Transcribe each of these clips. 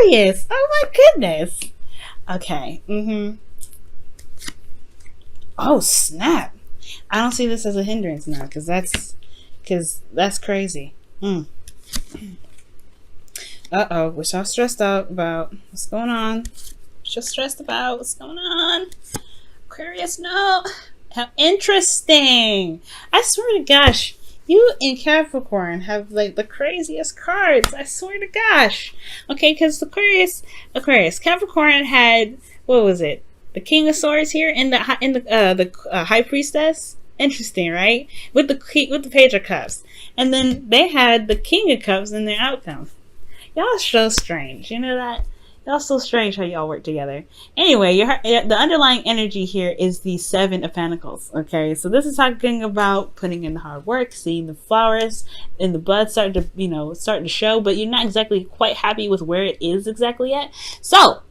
Aquarius. Oh my goodness. Okay. Oh snap. I don't see this as a hindrance now, because that's crazy. Uh-oh, we're so stressed out about what's going on. Just stressed about what's going on. Aquarius, no. How interesting. I swear to gosh, you and Capricorn have like the craziest cards. I swear to gosh. Okay, because Aquarius, Capricorn had, what was it? The King of Swords here in the High Priestess. Interesting, right? With the Page of Cups, and then they had the King of Cups in their outcome. Y'all so strange. You know that? Y'all so strange how y'all work together. Anyway, the underlying energy here is the Seven of Pentacles. Okay, so this is talking about putting in the hard work, seeing the flowers and the buds start to show, but you're not exactly quite happy with where it is exactly yet. So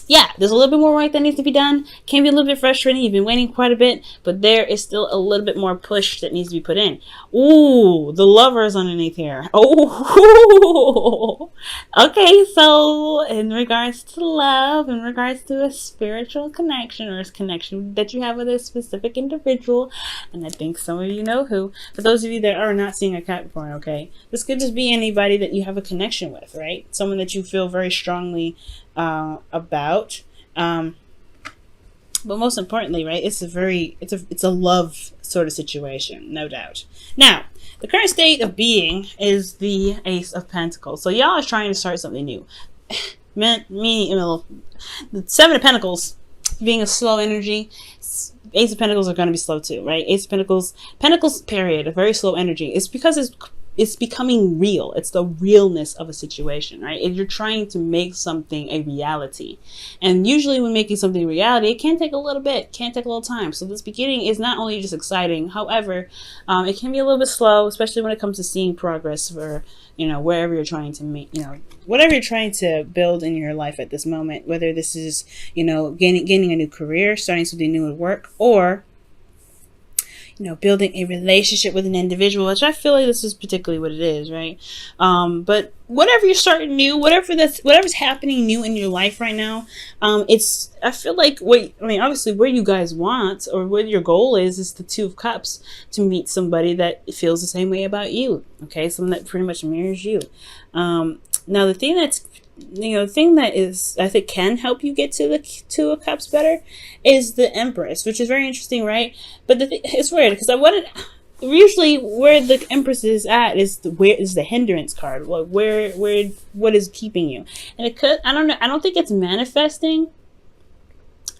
yeah, there's a little bit more work that needs to be done. Can be a little bit frustrating. You've been waiting quite a bit, but there is still a little bit more push that needs to be put in. Ooh, the Lovers underneath here. Oh, okay. So in regards to love, in regards to a spiritual connection or a connection that you have with a specific individual, and I think some of you know who. For those of you that are not seeing a Capricorn, okay, this could just be anybody that you have a connection with, right? Someone that you feel very strongly about, but most importantly, right, it's a love sort of situation, no doubt. Now, the current state of being is the Ace of Pentacles. So y'all are trying to start something new. The Seven of Pentacles being a slow energy, Ace of Pentacles are going to be slow too, right? Ace of Pentacles period, a very slow energy. It's because it's becoming real. It's the realness of a situation, right? If you're trying to make something a reality, and usually when making something a reality, it can take a little bit, can take a little time. So this beginning is not only just exciting, however, it can be a little bit slow, especially when it comes to seeing progress for, wherever you're trying to make, whatever you're trying to build in your life at this moment, whether this is, gaining a new career, starting something new at work, or building a relationship with an individual, which I feel like this is particularly what it is, right? But whatever you're starting new, whatever's happening new in your life right now, I feel like obviously where you guys want or what your goal is the Two of Cups, to meet somebody that feels the same way about you. Okay, someone that pretty much mirrors you. Now the thing that is, I think, can help you get to the Two of Cups better is the Empress, which is very interesting, right? But it's weird because usually where the Empress is at is the hindrance card. Like what is keeping you? And it could, I don't know. I don't think it's manifesting.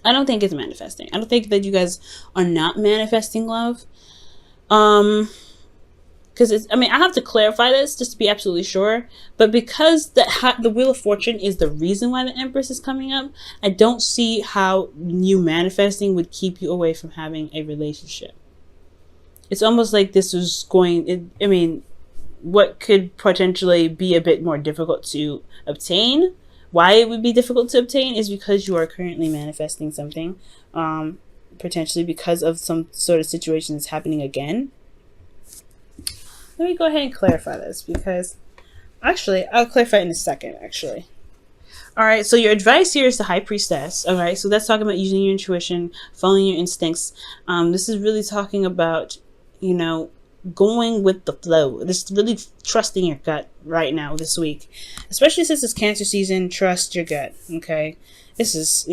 I don't think that you guys are not manifesting love. Because I have to clarify this just to be absolutely sure. But because the Wheel of Fortune is the reason why the Empress is coming up, I don't see how you manifesting would keep you away from having a relationship. It's almost like this was what could potentially be a bit more difficult to obtain. Why it would be difficult to obtain is because you are currently manifesting something, potentially because of some sort of situation that's happening again. Let me go ahead and clarify this, because actually I'll clarify it in a second, actually. All right, so your advice here is the High Priestess. All right, so that's talking about using your intuition, following your instincts. This is really talking about, going with the flow. Just really trusting your gut right now this week, especially since it's Cancer season. Trust your gut. Okay, this is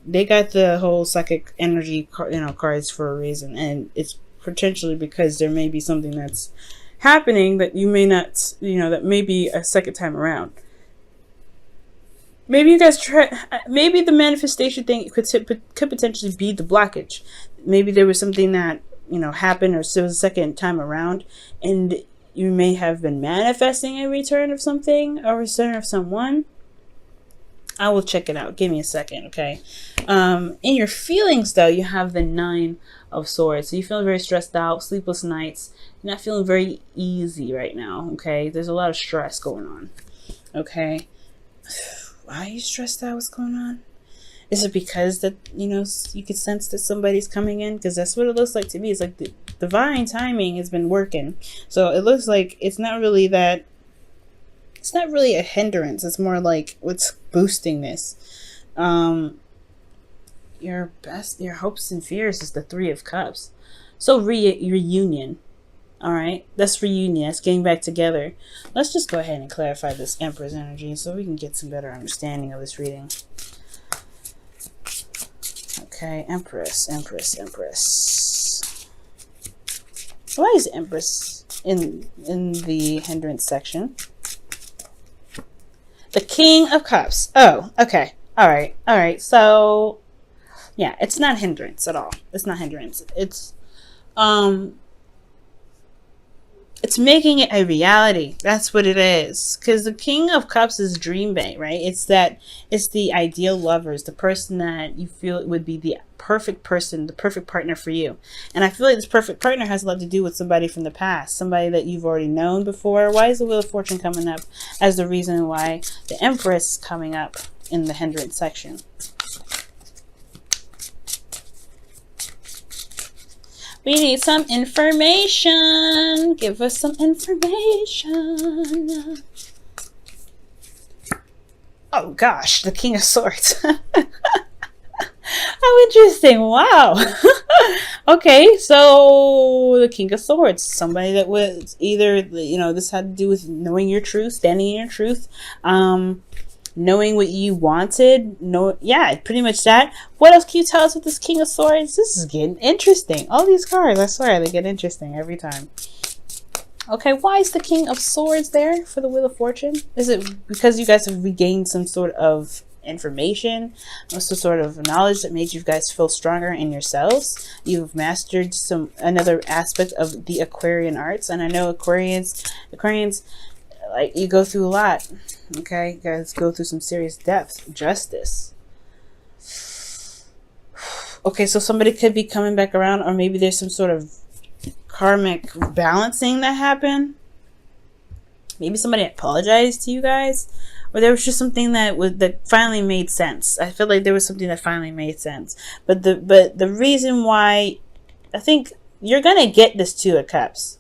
they got the whole psychic energy cards for a reason, and it's potentially because there may be something that's happening that you may not, that may be a second time around. Maybe you guys maybe the manifestation thing could potentially be the blockage. Maybe there was something that, happened, or so it was a second time around, and you may have been manifesting a return of something or a return of someone. I will check it out. Give me a second, okay? In your feelings, though, you have the Nine of Swords. So you feel very stressed out, sleepless nights. You're not feeling very easy right now, okay? There's a lot of stress going on, okay? Why are you stressed out? What's going on? Is it because that, you could sense that somebody's coming in? Because that's what it looks like to me. It's like the divine timing has been working. So it looks like it's not really that It's not really a hindrance. It's more like what's boosting this. Your hopes and fears is the Three of Cups. So reunion. All right, that's reunion. That's getting back together. Let's just go ahead and clarify this Empress energy so we can get some better understanding of this reading. Okay, Empress. Why is Empress in the hindrance section? The King of Cups. Oh, okay. All right. So, yeah, it's not hindrance at all. It's not hindrance. It's making it a reality. That's what it is. Because the King of Cups is dream bait, right? It's the ideal lover. It's the person that you feel would be the perfect person, the perfect partner for you. And I feel like this perfect partner has a lot to do with somebody from the past, somebody that you've already known before. Why is the Wheel of Fortune coming up as the reason why the Empress is coming up in the hindrance section? We need some information. Give us some information. Oh gosh, the King of Swords. How interesting. Wow. Okay, so the King of Swords. Somebody that was either, this had to do with knowing your truth, standing in your truth. Knowing what you wanted. Yeah, pretty much that. What else can you tell us with this King of Swords? This is getting interesting. All these cards, I swear, they get interesting every time. Okay, why is the King of Swords there for the Wheel of Fortune? Is it because you guys have regained some sort of information, some sort of knowledge that made you guys feel stronger in yourselves? You've mastered another aspect of the Aquarian arts, and I know Aquarians, like, you go through a lot. Okay, you guys go through some serious depth. Justice. Okay, so somebody could be coming back around, or maybe there's some sort of karmic balancing that happened. Maybe somebody apologized to you guys, or there was just something that finally made sense. I feel like there was something that finally made sense. But the reason why, I think you're gonna get this Two of Cups.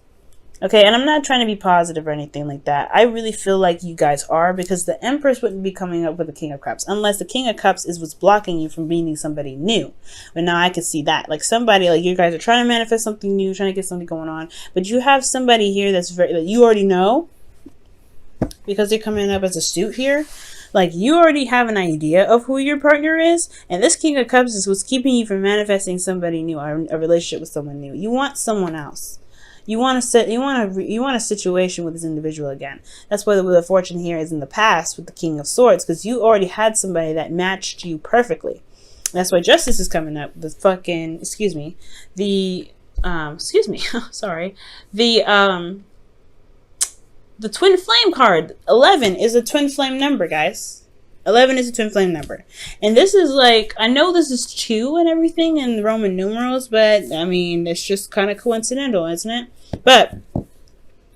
Okay, and I'm not trying to be positive or anything like that. I really feel like you guys are, because the Empress wouldn't be coming up with the King of Cups unless the King of Cups is what's blocking you from meeting somebody new. But now I can see that. Like somebody, like you guys are trying to manifest something new, trying to get something going on. But you have somebody here that you already know, because they're coming up as a suit here. Like you already have an idea of who your partner is. And this King of Cups is what's keeping you from manifesting somebody new, or a relationship with someone new. You want someone else. You want a situation with this individual again. That's why the Wheel of Fortune here is in the past with the King of Swords, because you already had somebody that matched you perfectly. That's why Justice is coming up. The Twin Flame card. 11 is a Twin Flame number, guys. 11 is a Twin Flame number. And this is like, I know this is 2 and everything in the Roman numerals, but I mean, it's just kind of coincidental, isn't it? But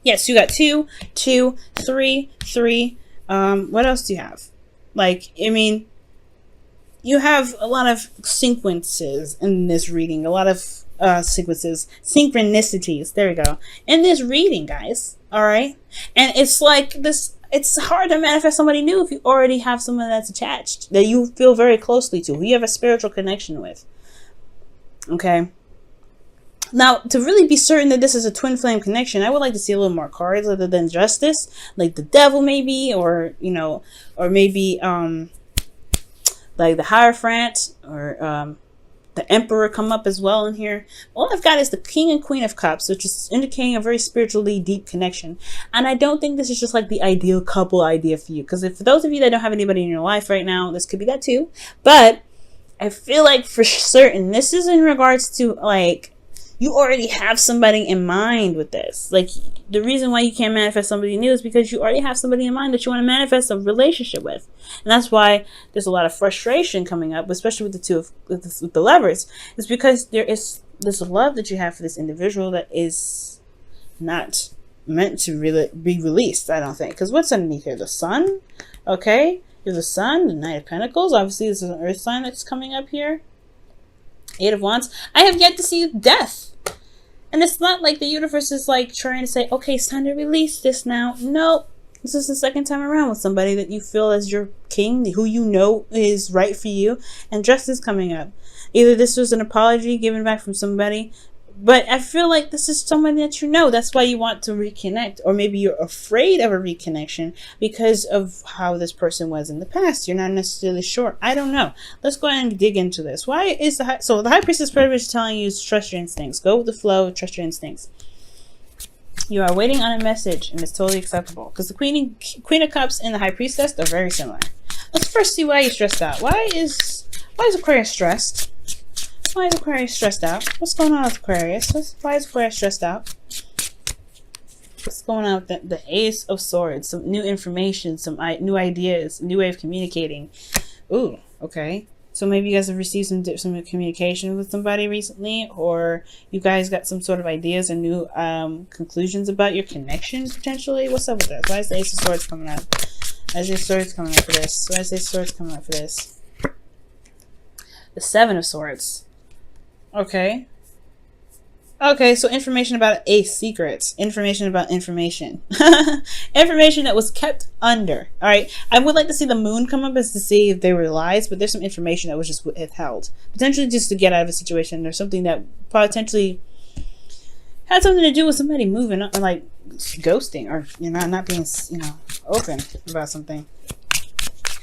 yes, you got 2, 2, 3, 3. What else do you have? Like, I mean, you have a lot of sequences in this reading, a lot of synchronicities. There we go. In this reading, guys. All right. And it's like this. It's hard to manifest somebody new if you already have someone that's attached, that you feel very closely to, who you have a spiritual connection with. Okay. Now, to really be certain that this is a twin flame connection, I would like to see a little more cards other than Justice, like the Devil maybe, or maybe like the Hierophant, or the Emperor come up as well in here. All I've got is the King and Queen of Cups, which is indicating a very spiritually deep connection. And I don't think this is just like the ideal couple idea for you. Because for those of you that don't have anybody in your life right now, this could be that too. But I feel like for certain, this is in regards to like, you already have somebody in mind with this. Like, the reason why you can't manifest somebody new is because you already have somebody in mind that you want to manifest a relationship with. And that's why there's a lot of frustration coming up, especially with with the Lovers. It's because there is this love that you have for this individual that is not meant to really be released, I don't think. Because what's underneath here? The Sun? Okay. There's the Sun, the Knight of Pentacles. Obviously, this is an Earth sign that's coming up here. 8 of Wands. I have yet to see death. And it's not like the universe is like trying to say, okay, it's time to release this now. Nope. This is the second time around with somebody that you feel as your king, who you know is right for you, and justice coming up. Either this was an apology given back from somebody, but I feel like this is someone that you know. That's why you want to reconnect, or maybe you're afraid of a reconnection because of how this person was in the past. You're not necessarily sure. I don't know. Let's go ahead and dig into this. Why is the High Priestess pretty much telling you to trust your instincts. Go with the flow. Trust your instincts. You are waiting on a message, and it's totally acceptable because the Queen of Cups and the High Priestess are very similar. Let's first see why you're stressed out. Why is Aquarius stressed? Why is Aquarius stressed out? What's going on with Aquarius? Why is Aquarius stressed out? What's going on with the Ace of Swords? Some new information, some new ideas, a new way of communicating. Ooh, okay. So maybe you guys have received some communication with somebody recently, or you guys got some sort of ideas and new conclusions about your connection, potentially. What's up with this? Why is the Ace of Swords coming up? Why is the Swords coming up for this? Why is the Swords coming up for this? The Seven of Swords. Okay. Okay, so information about Ace secrets. Information about information. Information that was kept under. Alright. I would like to see the moon come up as to see if they were lies, but there's some information that was just withheld. Potentially just to get out of a situation or something that potentially had something to do with somebody moving, like ghosting, or not being, open about something.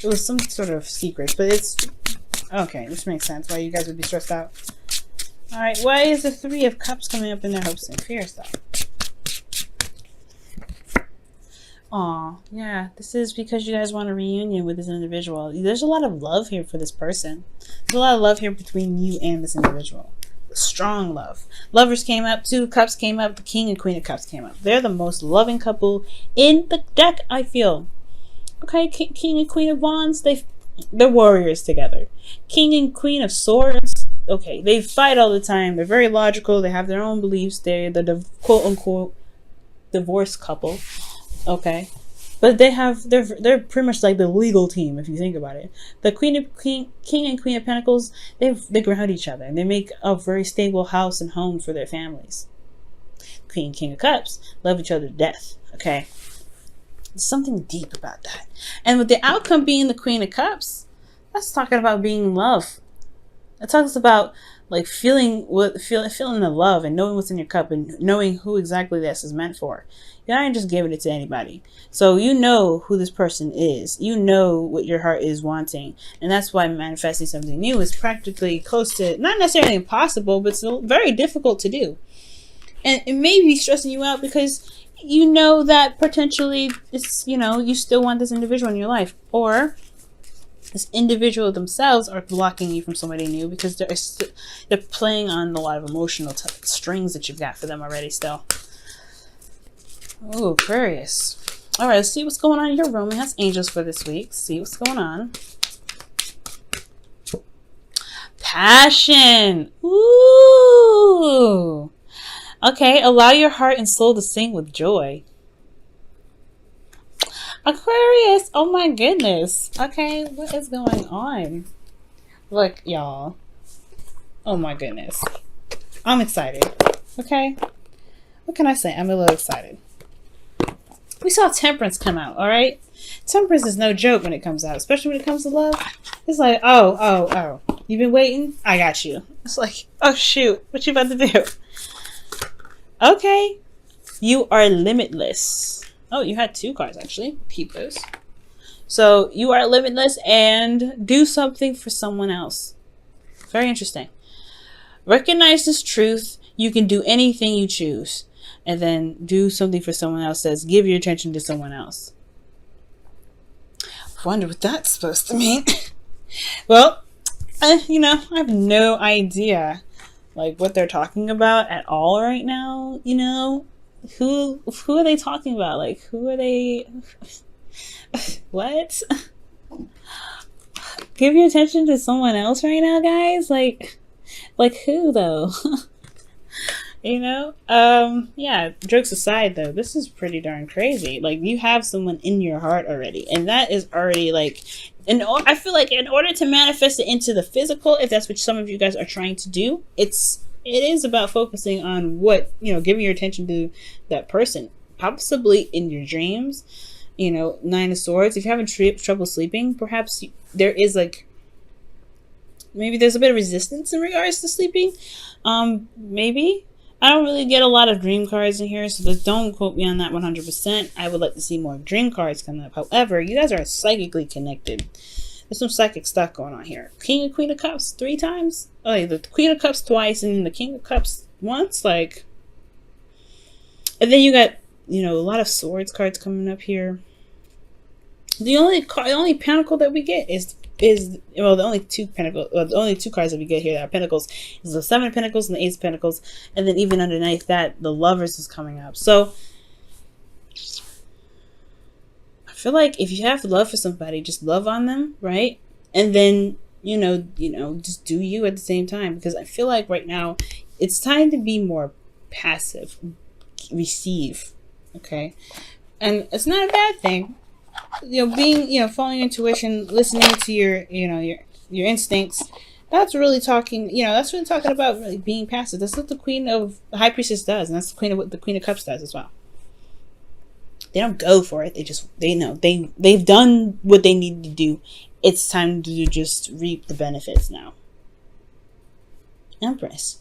It was some sort of secret, but it's okay, this makes sense why you guys would be stressed out. Alright, why is the Three of Cups coming up in their hopes and fears, though? Aw, yeah, this is because you guys want a reunion with this individual. There's a lot of love here for this person. There's a lot of love here between you and this individual. Strong love. Lovers came up, Two of Cups came up, the King and Queen of Cups came up. They're the most loving couple in the deck, I feel. Okay, King and Queen of Wands, they're warriors together. King and Queen of Swords, okay, they fight all the time. They're very logical. They have their own beliefs. They're the quote-unquote divorced couple, okay? But they're pretty much like the legal team, if you think about it. The King and Queen of Pentacles, they ground each other. And they make a very stable house and home for their families. King of Cups love each other to death, okay? There's something deep about that. And with the outcome being the Queen of Cups, that's talking about being in love. It talks about like feeling the love and knowing what's in your cup and knowing who exactly this is meant for. You're not just giving it to anybody. So you know who this person is. You know what your heart is wanting. And that's why manifesting something new is practically close to, not necessarily impossible, but it's very difficult to do. And it may be stressing you out because you know that potentially it's, you still want this individual in your life. Or this individual themselves are blocking you from somebody new because they're playing on a lot of emotional strings that you've got for them already still. Oh, Aquarius. All right, let's see what's going on in your romance angels for this week. See what's going on. Passion. Ooh. Okay, allow your heart and soul to sing with joy. Aquarius, oh my goodness. Okay, what is going on? Look, y'all. Oh my goodness. I'm excited. Okay? What can I say? I'm a little excited. We saw Temperance come out, alright? Temperance is no joke when it comes out, especially when it comes to love. It's like, oh. You've been waiting? I got you. It's like, oh shoot, what you about to do? Okay. You are limitless. Oh, you had two cards, actually. Keep those. So, you are limitless and do something for someone else. Very interesting. Recognize this truth. You can do anything you choose. And then do something for someone else. Says, give your attention to someone else. I wonder what that's supposed to mean. Well, I have no idea, like, what they're talking about at all right now, Who are they talking about? Like, who are they? What? Give your attention to someone else right now, guys? Like who, though? Yeah, jokes aside, though, this is pretty darn crazy. Like, you have someone in your heart already. And that is already, like, I feel like in order to manifest it into the physical, if that's what some of you guys are trying to do, it is about focusing on what, giving your attention to that person, possibly in your dreams, Nine of Swords. If you're having trouble sleeping, perhaps there is like, maybe there's a bit of resistance in regards to sleeping. Maybe. I don't really get a lot of dream cards in here, so don't quote me on that 100%. I would like to see more dream cards coming up. However, you guys are psychically connected. There's some psychic stuff going on here. King and Queen of Cups 3 times. Oh, yeah, the Queen of Cups twice and the King of Cups once. Like, and then you got, a lot of Swords cards coming up here. The only pentacle that we get is the only two cards that we get here that are pentacles is the 7 of Pentacles and the 8 of Pentacles, and then even underneath that, the Lovers is coming up. So I feel like if you have love for somebody, just love on them, right? And then just do you at the same time, because I feel like right now it's time to be more passive, receive, okay? And it's not a bad thing. Being, following your intuition, listening to your instincts. That's really talking about really being passive. That's what the High Priestess does, and that's what the Queen of Cups does as well. They don't go for it. They know they've done what they need to do. It's time to just reap the benefits now. Empress.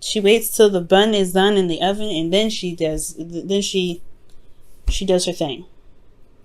She waits till the bun is done in the oven, and then she does her thing.